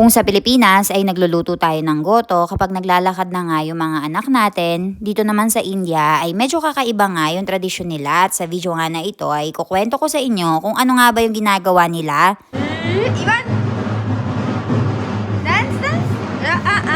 Kung sa Pilipinas ay nagluluto tayo ng goto kapag naglalakad na nga yung mga anak natin, dito naman sa India ay medyo kakaiba nga yung tradisyon nila at sa video nga na ito ay kukwento ko sa inyo kung ano nga ba yung ginagawa nila. Ivan! Dance, dance!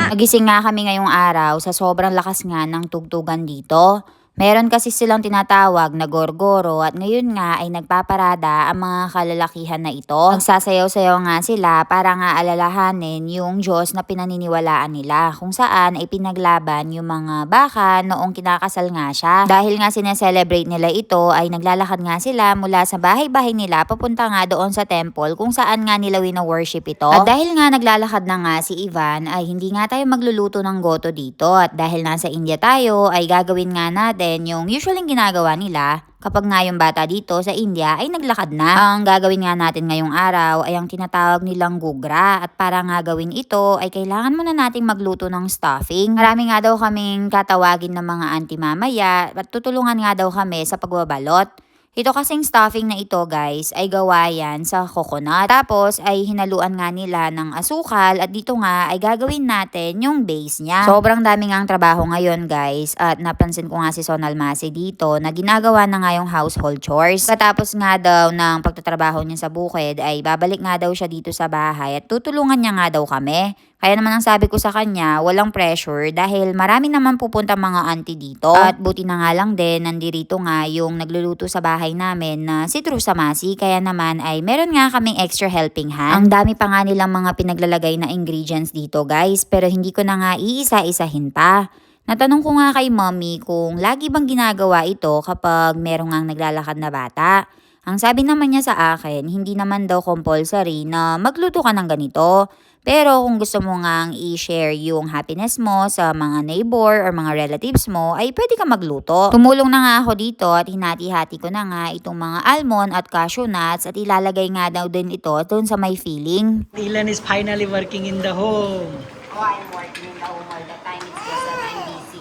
Nagising nga kami ngayong araw sa sobrang lakas nga ng tugtugan dito. Meron kasi silang tinatawag na gorgoro at ngayon nga ay nagpaparada ang mga kalalakihan na ito. Nagsasayaw-sayaw nga sila para nga alalahanin yung Diyos na pinaniniwalaan nila kung saan ay pinaglaban yung mga baka noong kinakasal nga siya. Dahil nga sineselebrate nila ito ay naglalakad nga sila mula sa bahay-bahay nila papunta nga doon sa temple kung saan nga nila wino-worship ito. At dahil nga naglalakad na nga si Ivan ay hindi nga tayo magluluto ng goto dito at dahil nasa India tayo ay gagawin nga natin yung usually ginagawa nila kapag nga yung bata dito sa India ay naglakad na. Ang gagawin nga natin ngayong araw ay ang tinatawag nilang gugra at para nga gawin ito ay kailangan muna nating magluto ng stuffing. Marami nga daw kaming katawagin ng mga auntie mamaya at tutulungan nga daw kami sa pagbabalot. Ito kasing stuffing na ito guys ay gawa yan sa coconut. Tapos ay hinaluan nga nila ng asukal at dito nga ay gagawin natin yung base niya. Sobrang dami nga ang trabaho ngayon guys at napansin ko nga si Sonal Masi dito na ginagawa na nga yung household chores. Katapos nga daw ng pagtatrabaho niya sa bukid ay babalik nga daw siya dito sa bahay at tutulungan niya nga daw kami. Kaya naman ang sabi ko sa kanya, walang pressure dahil marami naman pupunta mga auntie dito. At buti na nga lang din, nandirito nga yung nagluluto sa bahay namin na si True Samasi. Kaya naman ay meron nga kaming extra helping hand. Ang dami pa nga nilang mga pinaglalagay na ingredients dito guys, pero hindi ko na nga iisa-isahin pa. Natanong ko nga kay mommy kung lagi bang ginagawa ito kapag merong ngang naglalakad na bata. Ang sabi naman niya sa akin, hindi naman daw compulsory na magluto ka ng ganito. Pero kung gusto mo ngang i-share yung happiness mo sa mga neighbor or mga relatives mo, ay pwede ka magluto. Tumulong na nga ako dito at hinati-hati ko na nga itong mga almond at cashew nuts at ilalagay nga daw din ito doon sa may filling. Ilan is finally working in the home. Oh, I'm working in the home all the time. It's just that I'm busy.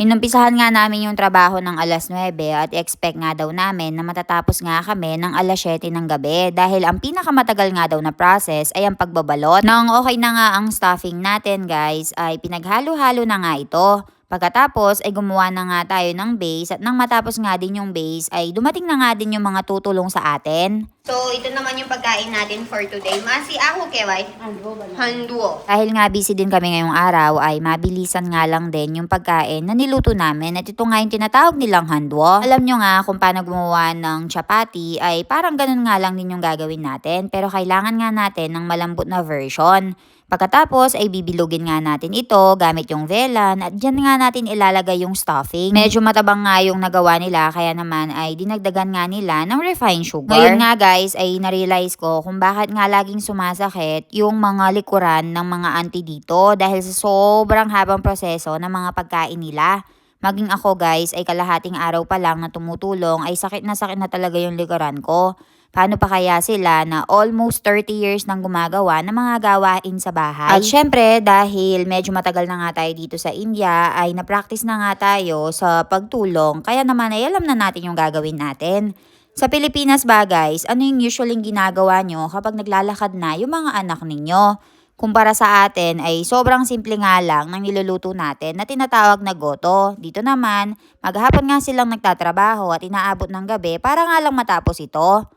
Inumpisahan nga namin yung trabaho ng alas 9 at expect nga daw namin na matatapos nga kami ng alas 7 ng gabi dahil ang pinakamatagal nga daw na process ay ang pagbabalot. Nang okay na nga ang stuffing natin guys ay pinaghalo-halo na nga ito. Pagkatapos ay gumawa na nga tayo ng base at nang matapos nga din yung base ay dumating na nga din yung mga tutulong sa atin. So, ito naman yung pagkain natin for today. Masi ako keway? Handuo. Dahil nga busy din kami ngayong araw ay mabilisan nga lang din yung pagkain na niluto namin at ito nga yung tinatawag nilang handwo. Alam nyo nga kung paano gumawa ng chapati ay parang ganun nga lang din yung gagawin natin pero kailangan nga natin ng malambot na version. Pagkatapos ay bibilugin nga natin ito gamit yung velan at dyan nga natin ilalagay yung stuffing. Medyo matabang nga yung nagawa nila kaya naman ay dinagdagan nga nila ng refined sugar. Ngayon nga guys ay narealize ko kung bakit nga laging sumasakit yung mga likuran ng mga auntie dito dahil sa sobrang habang proseso ng mga pagkain nila. Maging ako guys ay kalahating araw pa lang na tumutulong ay sakit na talaga yung likuran ko. Paano pa kaya sila na almost 30 years nang gumagawa ng mga gawain sa bahay? At syempre, dahil medyo matagal na nga tayo dito sa India, ay na-practice na nga tayo sa pagtulong. Kaya naman ay alam na natin yung gagawin natin. Sa Pilipinas ba guys, ano yung usually ginagawa nyo kapag naglalakad na yung mga anak ninyo? Kumpara sa atin ay sobrang simple nga lang ng niluluto natin na tinatawag na goto. Dito naman, maghapon nga silang nagtatrabaho at inaabot ng gabi para nga lang matapos ito.